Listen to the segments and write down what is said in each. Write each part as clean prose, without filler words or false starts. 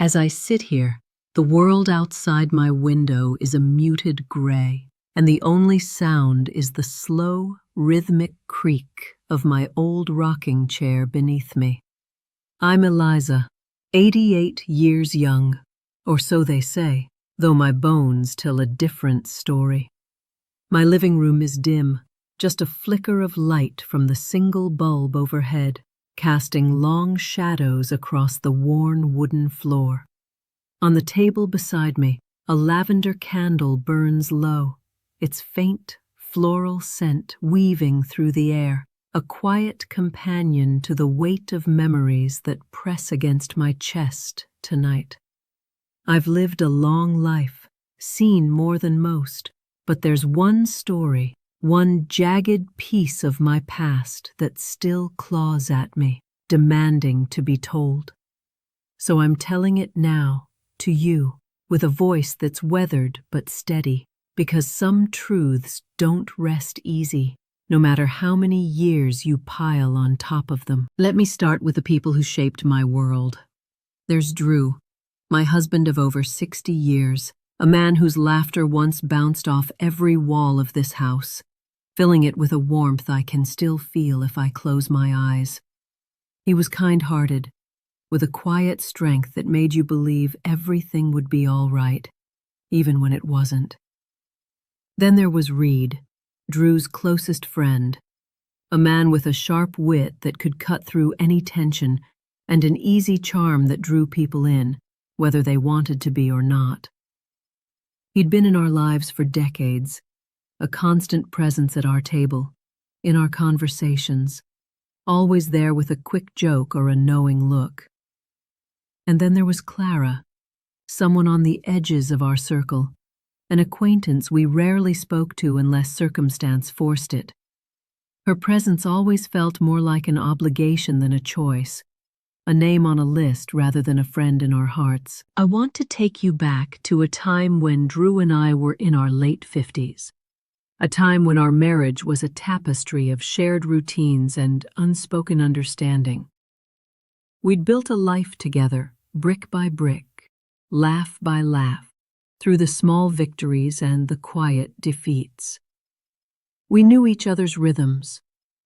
As I sit here, the world outside my window is a muted gray, and the only sound is the slow, rhythmic creak of my old rocking chair beneath me. I'm Eliza, 88 years young, or so they say, though my bones tell a different story. My living room is dim, just a flicker of light from the single bulb overhead, casting long shadows across the worn wooden floor. On the table beside me, a lavender candle burns low, its faint, floral scent weaving through the air, a quiet companion to the weight of memories that press against my chest tonight. I've lived a long life, seen more than most, but there's one story, one jagged piece of my past that still claws at me, demanding to be told. So I'm telling it now, to you, with a voice that's weathered but steady, because some truths don't rest easy, no matter how many years you pile on top of them. Let me start with the people who shaped my world. There's Drew, my husband of over 60 years, a man whose laughter once bounced off every wall of this house, filling it with a warmth I can still feel if I close my eyes. He was kind-hearted, with a quiet strength that made you believe everything would be all right, even when it wasn't. Then there was Reed, Drew's closest friend, a man with a sharp wit that could cut through any tension and an easy charm that drew people in, whether they wanted to be or not. He'd been in our lives for decades, a constant presence at our table, in our conversations, always there with a quick joke or a knowing look. And then there was Clara, someone on the edges of our circle, an acquaintance we rarely spoke to unless circumstance forced it. Her presence always felt more like an obligation than a choice, a name on a list rather than a friend in our hearts. I want to take you back to a time when Drew and I were in our late 50s, a time when our marriage was a tapestry of shared routines and unspoken understanding. We'd built a life together, brick by brick, laugh by laugh, through the small victories and the quiet defeats. We knew each other's rhythms,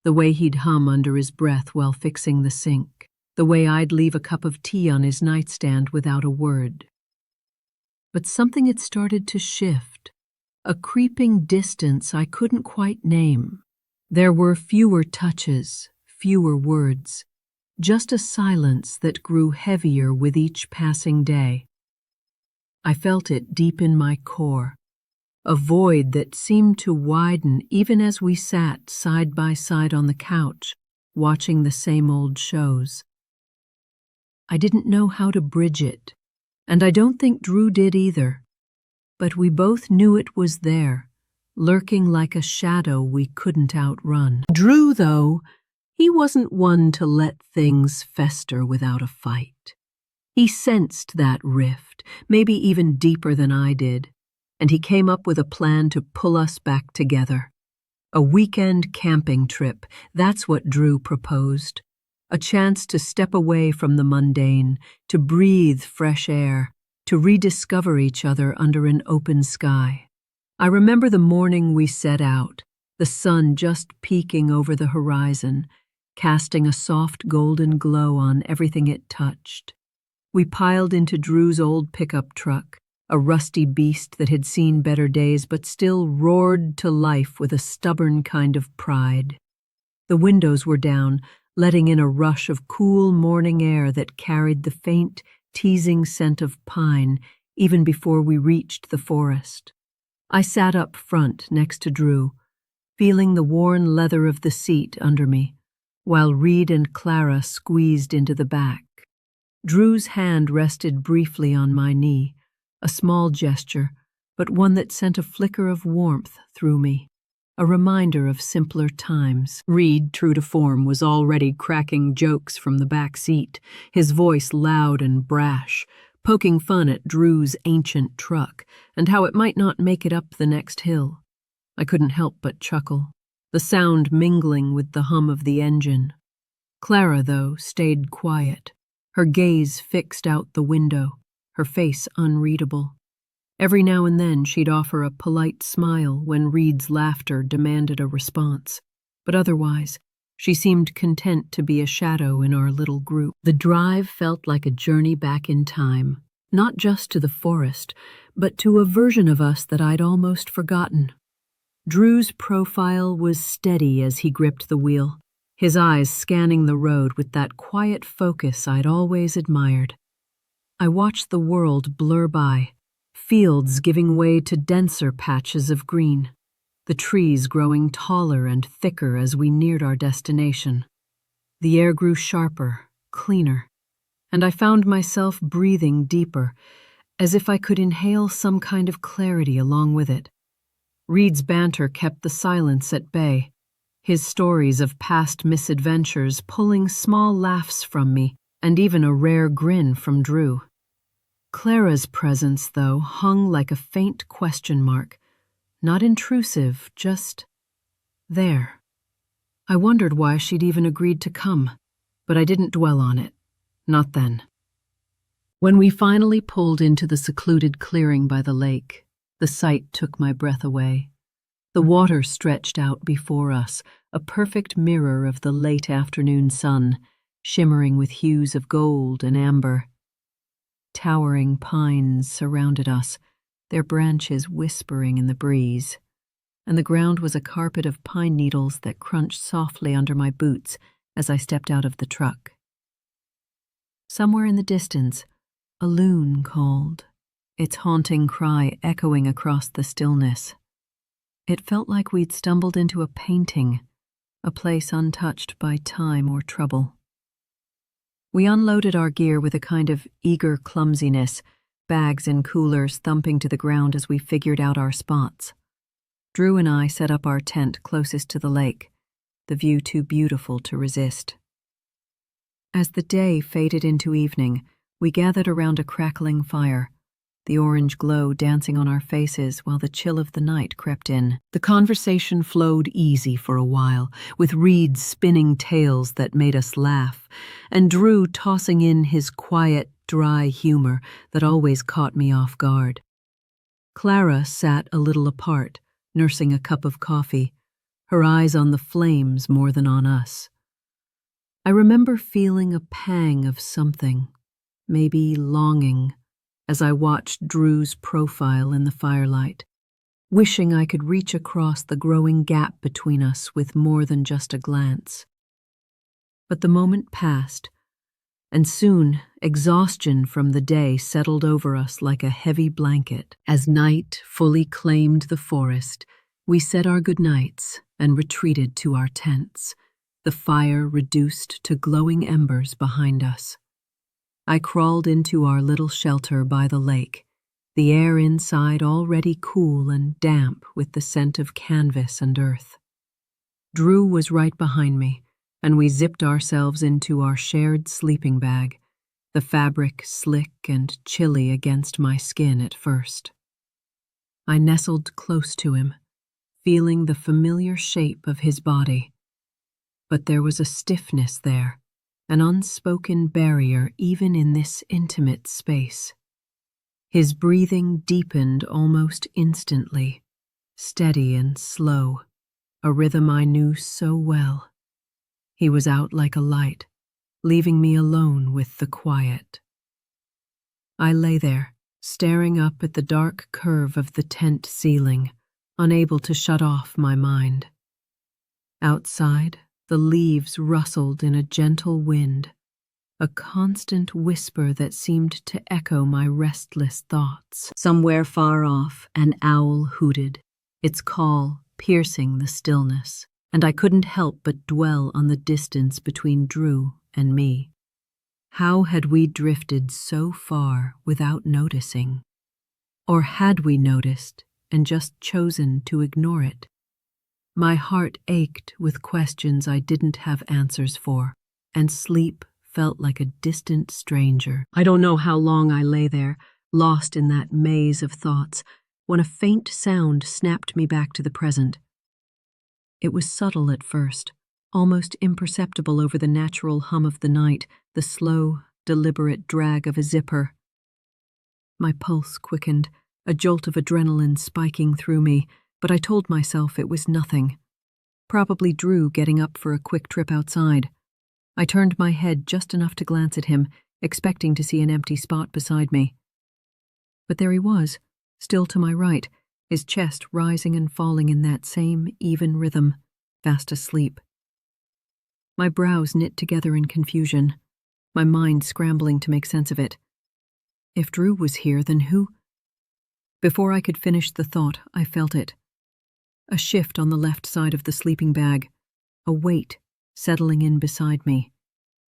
the way he'd hum under his breath while fixing the sink, the way I'd leave a cup of tea on his nightstand without a word. But something had started to shift, a creeping distance I couldn't quite name. There were fewer touches, fewer words, just a silence that grew heavier with each passing day. I felt it deep in my core, a void that seemed to widen even as we sat side by side on the couch, watching the same old shows. I didn't know how to bridge it, and I don't think Drew did either, but we both knew it was there, lurking like a shadow we couldn't outrun. Drew, though, he wasn't one to let things fester without a fight. He sensed that rift, maybe even deeper than I did, and he came up with a plan to pull us back together. A weekend camping trip, that's what Drew proposed. A chance to step away from the mundane, to breathe fresh air, to rediscover each other under an open sky. I remember the morning we set out, the sun just peeking over the horizon, casting a soft golden glow on everything it touched. We piled into Drew's old pickup truck, a rusty beast that had seen better days but still roared to life with a stubborn kind of pride. The windows were down, letting in a rush of cool morning air that carried the faint, teasing scent of pine even before we reached the forest. I sat up front next to Drew, feeling the worn leather of the seat under me, while Reed and Clara squeezed into the back. Drew's hand rested briefly on my knee, a small gesture, but one that sent a flicker of warmth through me, a reminder of simpler times. Reed, true to form, was already cracking jokes from the back seat, his voice loud and brash, poking fun at Drew's ancient truck and how it might not make it up the next hill. I couldn't help but chuckle, the sound mingling with the hum of the engine. Clara, though, stayed quiet, her gaze fixed out the window, her face unreadable. Every now and then she'd offer a polite smile when Reed's laughter demanded a response, but otherwise, she seemed content to be a shadow in our little group. The drive felt like a journey back in time, not just to the forest, but to a version of us that I'd almost forgotten. Drew's profile was steady as he gripped the wheel, his eyes scanning the road with that quiet focus I'd always admired. I watched the world blur by, fields giving way to denser patches of green, the trees growing taller and thicker as we neared our destination. The air grew sharper, cleaner, and I found myself breathing deeper, as if I could inhale some kind of clarity along with it. Reed's banter kept the silence at bay, his stories of past misadventures pulling small laughs from me and even a rare grin from Drew. Clara's presence, though, hung like a faint question mark. Not intrusive, just there. I wondered why she'd even agreed to come, but I didn't dwell on it. Not then. When we finally pulled into the secluded clearing by the lake, the sight took my breath away. The water stretched out before us, a perfect mirror of the late afternoon sun, shimmering with hues of gold and amber. Towering pines surrounded us, their branches whispering in the breeze, and the ground was a carpet of pine needles that crunched softly under my boots as I stepped out of the truck. Somewhere in the distance, a loon called, its haunting cry echoing across the stillness. It felt like we'd stumbled into a painting, a place untouched by time or trouble. We unloaded our gear with a kind of eager clumsiness, bags and coolers thumping to the ground as we figured out our spots. Drew and I set up our tent closest to the lake, the view too beautiful to resist. As the day faded into evening, we gathered around a crackling fire, the orange glow dancing on our faces while the chill of the night crept in. The conversation flowed easy for a while, with Reed spinning tales that made us laugh, and Drew tossing in his quiet, dry humor that always caught me off guard. Clara sat a little apart, nursing a cup of coffee, her eyes on the flames more than on us. I remember feeling a pang of something, maybe longing, as I watched Drew's profile in the firelight, wishing I could reach across the growing gap between us with more than just a glance. But the moment passed, and soon exhaustion from the day settled over us like a heavy blanket. As night fully claimed the forest, we said our goodnights and retreated to our tents, the fire reduced to glowing embers behind us. I crawled into our little shelter by the lake, the air inside already cool and damp with the scent of canvas and earth. Drew was right behind me, and we zipped ourselves into our shared sleeping bag, the fabric slick and chilly against my skin at first. I nestled close to him, feeling the familiar shape of his body. But there was a stiffness there, an unspoken barrier even in this intimate space. His breathing deepened almost instantly, steady and slow, a rhythm I knew so well. He was out like a light, leaving me alone with the quiet. I lay there, staring up at the dark curve of the tent ceiling, unable to shut off my mind. Outside, the leaves rustled in a gentle wind, a constant whisper that seemed to echo my restless thoughts. Somewhere far off, an owl hooted, its call piercing the stillness, and I couldn't help but dwell on the distance between Drew and me. How had we drifted so far without noticing? Or had we noticed and just chosen to ignore it? My heart ached with questions I didn't have answers for, and sleep felt like a distant stranger. I don't know how long I lay there, lost in that maze of thoughts, when a faint sound snapped me back to the present. It was subtle at first, almost imperceptible over the natural hum of the night, the slow, deliberate drag of a zipper. My pulse quickened, a jolt of adrenaline spiking through me, but I told myself it was nothing. Probably Drew getting up for a quick trip outside. I turned my head just enough to glance at him, expecting to see an empty spot beside me. But there he was, still to my right, his chest rising and falling in that same even rhythm, fast asleep. My brows knit together in confusion, my mind scrambling to make sense of it. If Drew was here, then who? Before I could finish the thought, I felt it. A shift on the left side of the sleeping bag, a weight settling in beside me,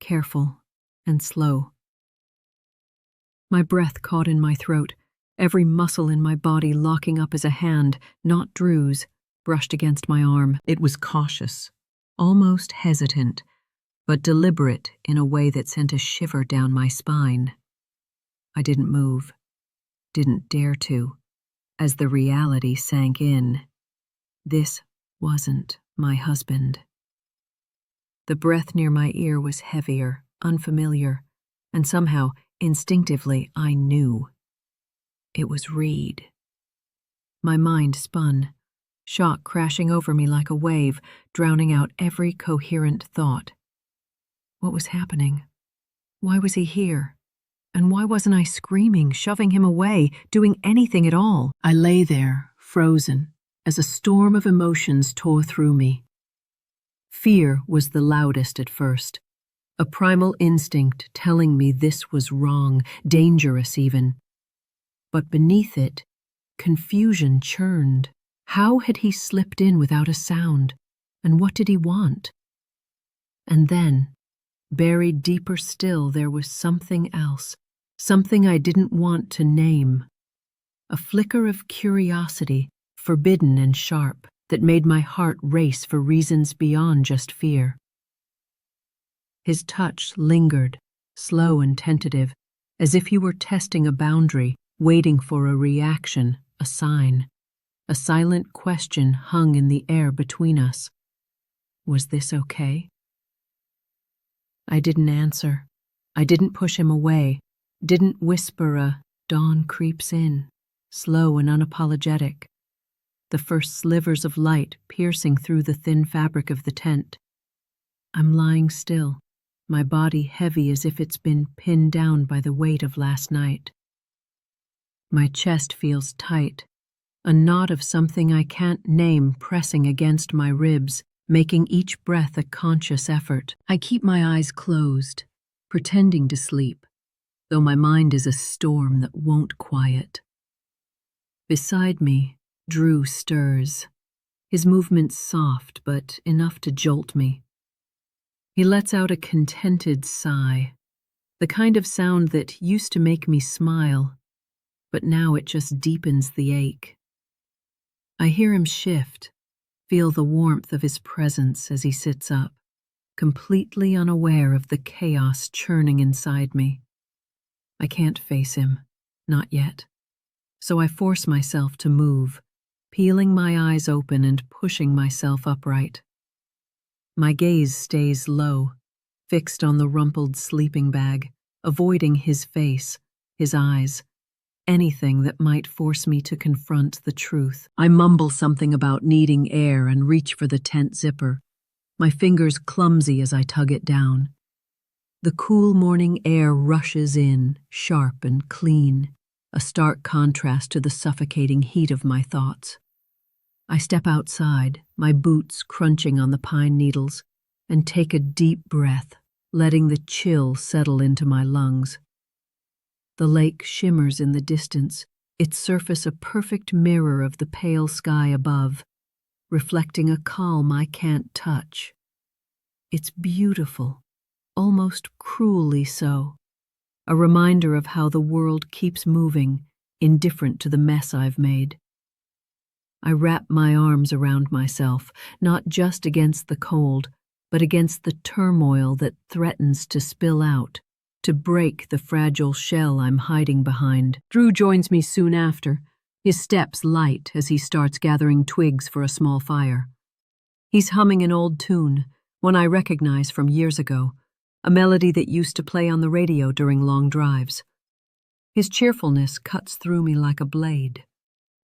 careful and slow. My breath caught in my throat, every muscle in my body locking up as a hand, not Drew's, brushed against my arm. It was cautious, almost hesitant, but deliberate in a way that sent a shiver down my spine. I didn't move, didn't dare to, as the reality sank in. This wasn't my husband. The breath near my ear was heavier, unfamiliar, and somehow, instinctively, I knew. It was Reed. My mind spun, shock crashing over me like a wave, drowning out every coherent thought. What was happening? Why was he here? And why wasn't I screaming, shoving him away, doing anything at all? I lay there, frozen, as a storm of emotions tore through me. Fear was the loudest at first, a primal instinct telling me this was wrong, dangerous even. But beneath it, confusion churned. How had he slipped in without a sound? And what did he want? And then, buried deeper still, there was something else, something I didn't want to name. A flicker of curiosity, forbidden and sharp, that made my heart race for reasons beyond just fear. His touch lingered, slow and tentative, as if he were testing a boundary, waiting for a reaction, a sign. A silent question hung in the air between us. Was this okay? I didn't answer. I didn't push him away, didn't whisper a "dawn creeps in," slow and unapologetic. The first slivers of light piercing through the thin fabric of the tent. I'm lying still, my body heavy as if it's been pinned down by the weight of last night. My chest feels tight, a knot of something I can't name pressing against my ribs, making each breath a conscious effort. I keep my eyes closed, pretending to sleep, though my mind is a storm that won't quiet. Beside me, Drew stirs, his movements soft but enough to jolt me. He lets out a contented sigh, the kind of sound that used to make me smile, but now it just deepens the ache. I hear him shift, feel the warmth of his presence as he sits up, completely unaware of the chaos churning inside me. I can't face him, not yet, so I force myself to move, peeling my eyes open and pushing myself upright. My gaze stays low, fixed on the rumpled sleeping bag, avoiding his face, his eyes, anything that might force me to confront the truth. I mumble something about needing air and reach for the tent zipper, my fingers clumsy as I tug it down. The cool morning air rushes in, sharp and clean, a stark contrast to the suffocating heat of my thoughts. I step outside, my boots crunching on the pine needles, and take a deep breath, letting the chill settle into my lungs. The lake shimmers in the distance, its surface a perfect mirror of the pale sky above, reflecting a calm I can't touch. It's beautiful, almost cruelly so, a reminder of how the world keeps moving, indifferent to the mess I've made. I wrap my arms around myself, not just against the cold, but against the turmoil that threatens to spill out, to break the fragile shell I'm hiding behind. Drew joins me soon after, his steps light as he starts gathering twigs for a small fire. He's humming an old tune, one I recognize from years ago, a melody that used to play on the radio during long drives. His cheerfulness cuts through me like a blade,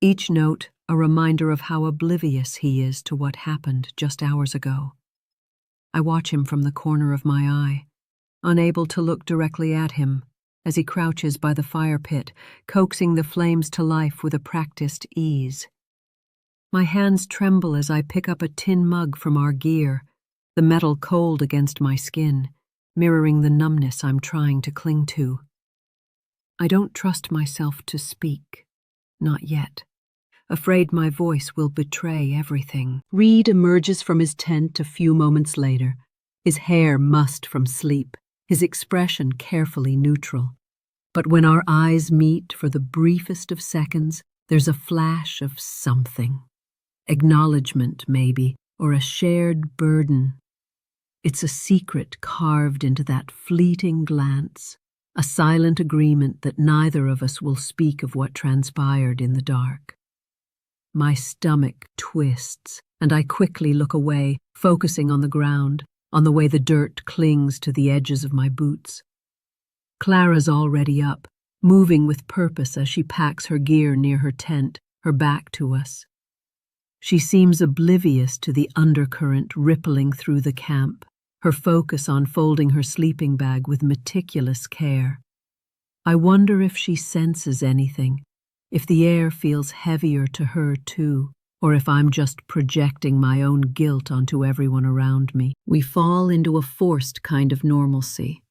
each note a reminder of how oblivious he is to what happened just hours ago. I watch him from the corner of my eye, unable to look directly at him, as he crouches by the fire pit, coaxing the flames to life with a practiced ease. My hands tremble as I pick up a tin mug from our gear, the metal cold against my skin, mirroring the numbness I'm trying to cling to. I don't trust myself to speak, not yet, afraid my voice will betray everything. Reed emerges from his tent a few moments later, his hair mussed from sleep, his expression carefully neutral. But when our eyes meet for the briefest of seconds, there's a flash of something. Acknowledgement, maybe, or a shared burden. It's a secret carved into that fleeting glance, a silent agreement that neither of us will speak of what transpired in the dark. My stomach twists, and I quickly look away, focusing on the ground, on the way the dirt clings to the edges of my boots. Clara's already up, moving with purpose as she packs her gear near her tent, her back to us. She seems oblivious to the undercurrent rippling through the camp, her focus on folding her sleeping bag with meticulous care. I wonder if she senses anything, if the air feels heavier to her too, or if I'm just projecting my own guilt onto everyone around me. We fall into a forced kind of normalcy,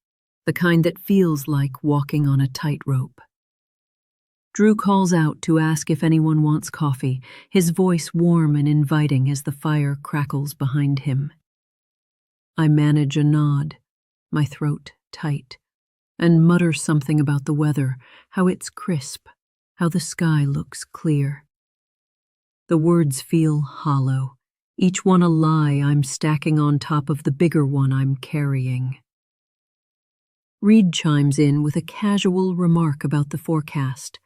the kind that feels like walking on a tightrope. Drew calls out to ask if anyone wants coffee, his voice warm and inviting as the fire crackles behind him. I manage a nod, my throat tight, and mutter something about the weather, how it's crisp, how the sky looks clear. The words feel hollow, each one a lie I'm stacking on top of the bigger one I'm carrying. Reed chimes in with a casual remark about the forecast,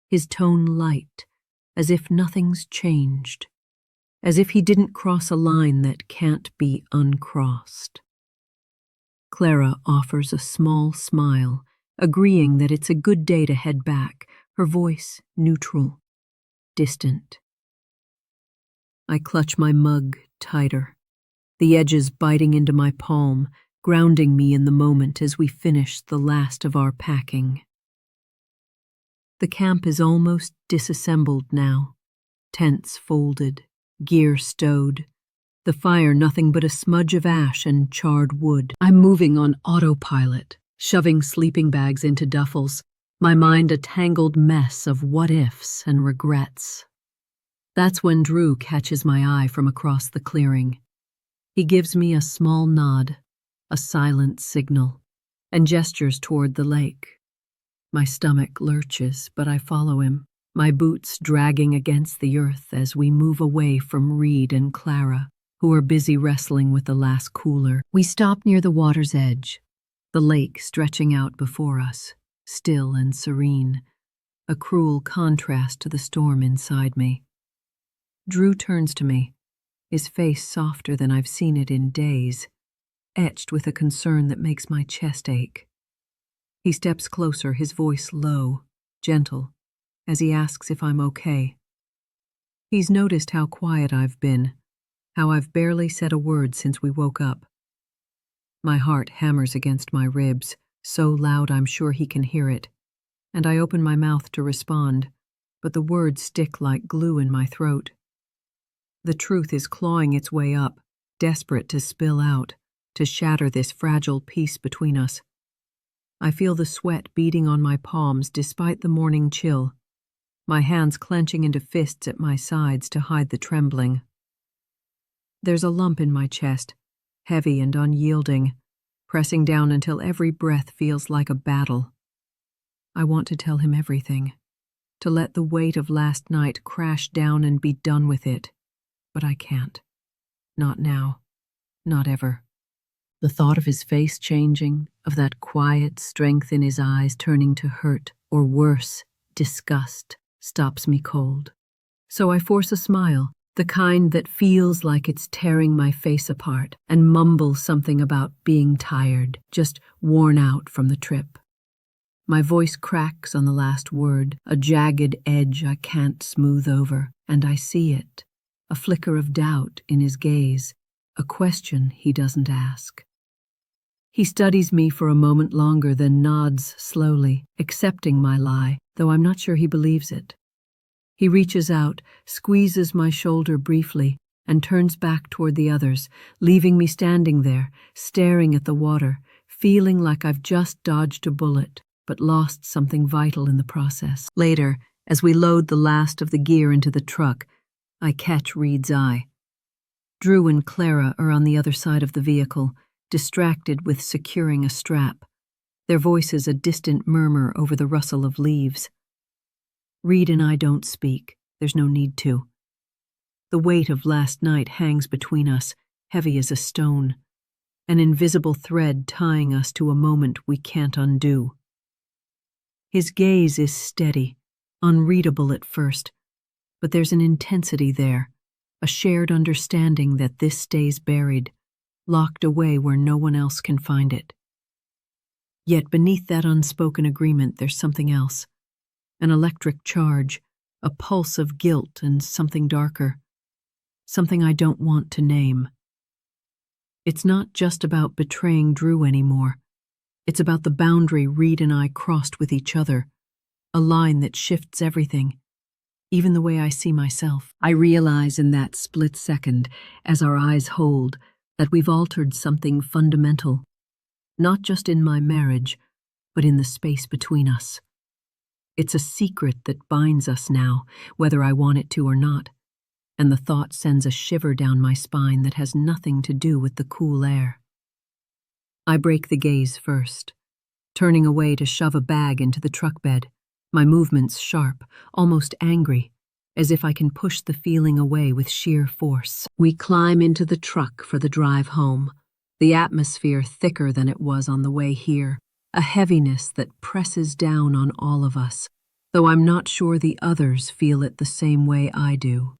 his tone light, as if nothing's changed, as if he didn't cross a line that can't be uncrossed. Clara offers a small smile, agreeing that it's a good day to head back, her voice neutral, distant. I clutch my mug tighter, the edges biting into my palm, grounding me in the moment as we finish the last of our packing. The camp is almost disassembled now, tents folded, gear stowed, the fire nothing but a smudge of ash and charred wood. I'm moving on autopilot, shoving sleeping bags into duffels, my mind a tangled mess of what-ifs and regrets. That's when Drew catches my eye from across the clearing. He gives me a small nod, a silent signal, and gestures toward the lake. My stomach lurches, but I follow him, my boots dragging against the earth as we move away from Reed and Clara, who are busy wrestling with the last cooler. We stop near the water's edge, the lake stretching out before us, still and serene, a cruel contrast to the storm inside me. Drew turns to me, his face softer than I've seen it in days, etched with a concern that makes my chest ache. He steps closer, his voice low, gentle, as he asks if I'm okay. He's noticed how quiet I've been, how I've barely said a word since we woke up. My heart hammers against my ribs, so loud I'm sure he can hear it, and I open my mouth to respond, but the words stick like glue in my throat. The truth is clawing its way up, desperate to spill out, to shatter this fragile peace between us. I feel the sweat beading on my palms despite the morning chill, my hands clenching into fists at my sides to hide the trembling. There's a lump in my chest, heavy and unyielding, pressing down until every breath feels like a battle. I want to tell him everything, to let the weight of last night crash down and be done with it, but I can't. Not now. Not ever. The thought of his face changing, of that quiet strength in his eyes turning to hurt, or worse, disgust, stops me cold. So I force a smile, the kind that feels like it's tearing my face apart, and mumble something about being tired, just worn out from the trip. My voice cracks on the last word, a jagged edge I can't smooth over, and I see it, a flicker of doubt in his gaze, a question he doesn't ask. He studies me for a moment longer, then nods slowly, accepting my lie, though I'm not sure he believes it. He reaches out, squeezes my shoulder briefly, and turns back toward the others, leaving me standing there, staring at the water, feeling like I've just dodged a bullet, but lost something vital in the process. Later, as we load the last of the gear into the truck, I catch Reed's eye. Drew and Clara are on the other side of the vehicle, distracted with securing a strap, their voices a distant murmur over the rustle of leaves. Reed and I don't speak. There's no need to. The weight of last night hangs between us, heavy as a stone, an invisible thread tying us to a moment we can't undo. His gaze is steady, unreadable at first, but there's an intensity there, a shared understanding that this stays buried, locked away where no one else can find it. Yet beneath that unspoken agreement there's something else, an electric charge, a pulse of guilt and something darker, something I don't want to name. It's not just about betraying Drew anymore. It's about the boundary Reed and I crossed with each other, a line that shifts everything, even the way I see myself. I realize in that split second, as our eyes hold, that we've altered something fundamental, not just in my marriage, but in the space between us. It's a secret that binds us now, whether I want it to or not, and the thought sends a shiver down my spine that has nothing to do with the cool air. I break the gaze first, turning away to shove a bag into the truck bed, my movements sharp, almost angry, as if I can push the feeling away with sheer force. We climb into the truck for the drive home, the atmosphere thicker than it was on the way here, a heaviness that presses down on all of us, though I'm not sure the others feel it the same way I do.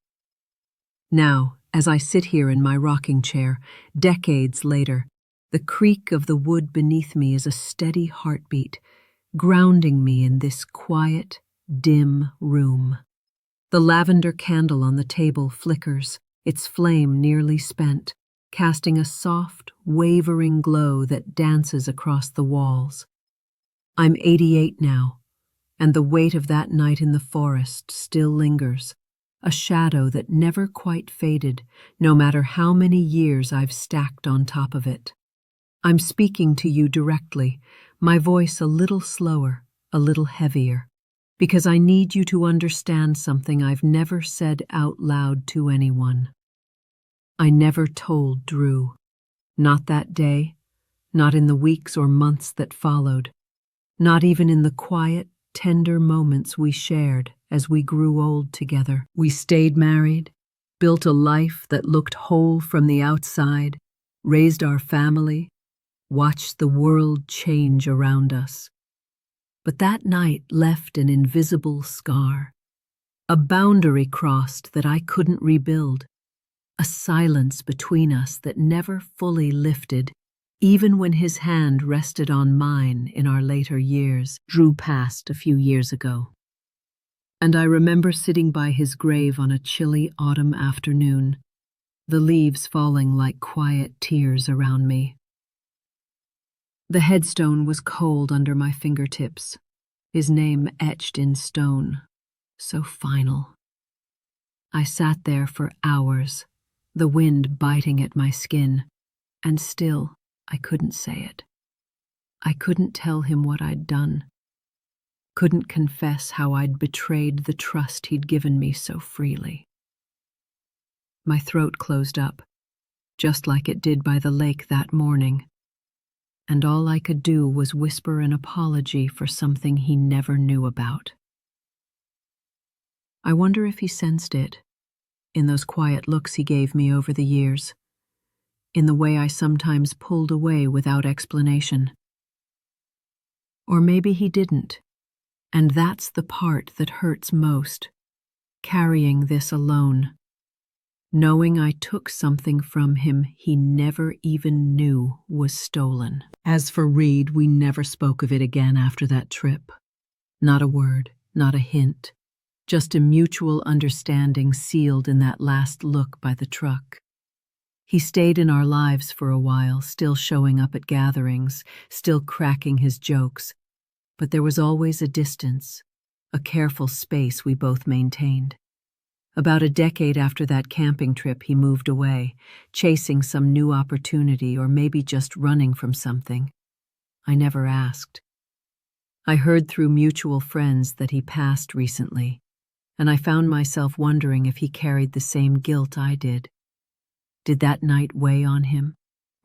Now, as I sit here in my rocking chair, decades later, the creak of the wood beneath me is a steady heartbeat, grounding me in this quiet, dim room. The lavender candle on the table flickers, its flame nearly spent, casting a soft, wavering glow that dances across the walls. I'm 88 now, and the weight of that night in the forest still lingers, a shadow that never quite faded, no matter how many years I've stacked on top of it. I'm speaking to you directly, my voice a little slower, a little heavier, because I need you to understand something I've never said out loud to anyone. I never told Drew. Not that day, not in the weeks or months that followed, not even in the quiet, tender moments we shared as we grew old together. We stayed married, built a life that looked whole from the outside, raised our family, watched the world change around us. But that night left an invisible scar, a boundary crossed that I couldn't rebuild, a silence between us that never fully lifted, even when his hand rested on mine in our later years. Drew passed a few years ago, and I remember sitting by his grave on a chilly autumn afternoon, the leaves falling like quiet tears around me. The headstone was cold under my fingertips, his name etched in stone, so final. I sat there for hours, the wind biting at my skin, and still I couldn't say it. I couldn't tell him what I'd done, couldn't confess how I'd betrayed the trust he'd given me so freely. My throat closed up, just like it did by the lake that morning, and all I could do was whisper an apology for something he never knew about. I wonder if he sensed it, in those quiet looks he gave me over the years, in the way I sometimes pulled away without explanation. Or maybe he didn't, and that's the part that hurts most, carrying this alone, knowing I took something from him he never even knew was stolen. As for Reed, we never spoke of it again after that trip. Not a word, not a hint, just a mutual understanding sealed in that last look by the truck. He stayed in our lives for a while, still showing up at gatherings, still cracking his jokes, but there was always a distance, a careful space we both maintained. About a decade after that camping trip, he moved away, chasing some new opportunity or maybe just running from something. I never asked. I heard through mutual friends that he passed recently, and I found myself wondering if he carried the same guilt I did. Did that night weigh on him,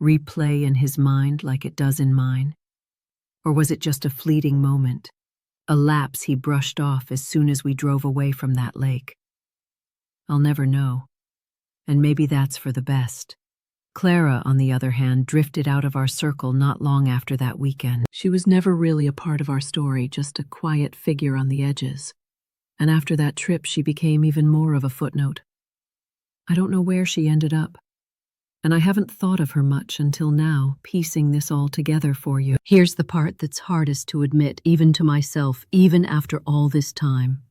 replay in his mind like it does in mine? Or was it just a fleeting moment, a lapse he brushed off as soon as we drove away from that lake? I'll never know, and maybe that's for the best. Clara, on the other hand, drifted out of our circle not long after that weekend. She was never really a part of our story, just a quiet figure on the edges. And after that trip, she became even more of a footnote. I don't know where she ended up, and I haven't thought of her much until now, piecing this all together for you. Here's the part that's hardest to admit, even to myself, even after all this time.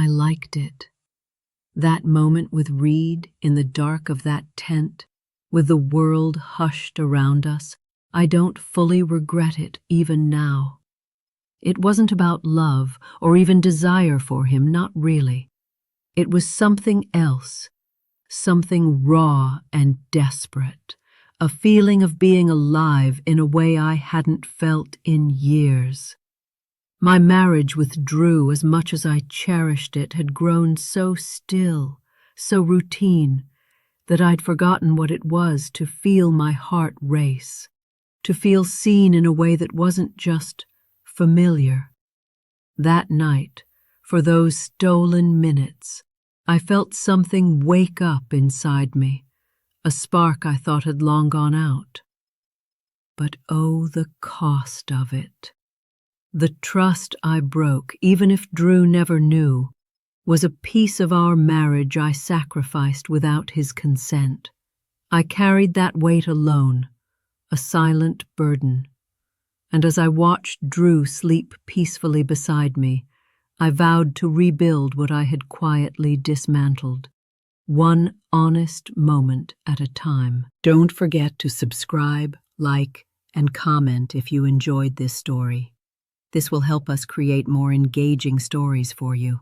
I liked it. That moment with Reed in the dark of that tent, with the world hushed around us, I don't fully regret it even now. It wasn't about love or even desire for him, not really. It was something else, something raw and desperate, a feeling of being alive in a way I hadn't felt in years. My marriage with Drew, as much as I cherished it, had grown so still, so routine, that I'd forgotten what it was to feel my heart race, to feel seen in a way that wasn't just familiar. That night, for those stolen minutes, I felt something wake up inside me, a spark I thought had long gone out. But oh, the cost of it. The trust I broke, even if Drew never knew, was a piece of our marriage I sacrificed without his consent. I carried that weight alone, a silent burden. And as I watched Drew sleep peacefully beside me, I vowed to rebuild what I had quietly dismantled, one honest moment at a time. Don't forget to subscribe, like, and comment if you enjoyed this story. This will help us create more engaging stories for you.